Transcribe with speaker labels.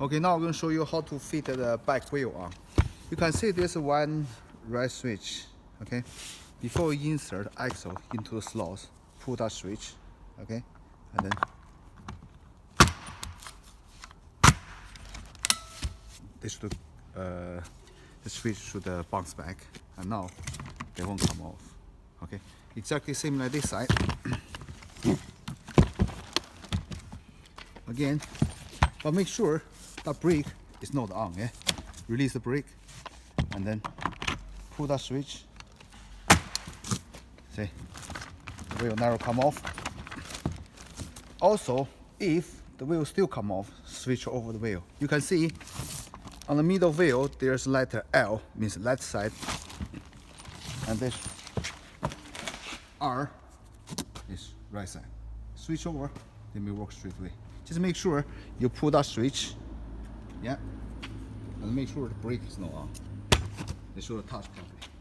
Speaker 1: Okay, now I'm going to show you how to fit the back wheel on. You can see there's one red switch. Okay, before you insert axle into the slots, pull that switch. Okay, and then the switch should bounce back, and now they won't come off. Okay, exactly same like this side. Again, but make sure that brake is not on. Yeah, release the brake, and then pull that switch. See, the wheel never come off. Also, if the wheel still come off, switch over the wheel. You can see on the middle wheel there's letter L, means left side, and this R is right side. Switch over, then we work straight away. Just make sure you pull that switch, yeah, and make sure the brake is not on. They should touch properly.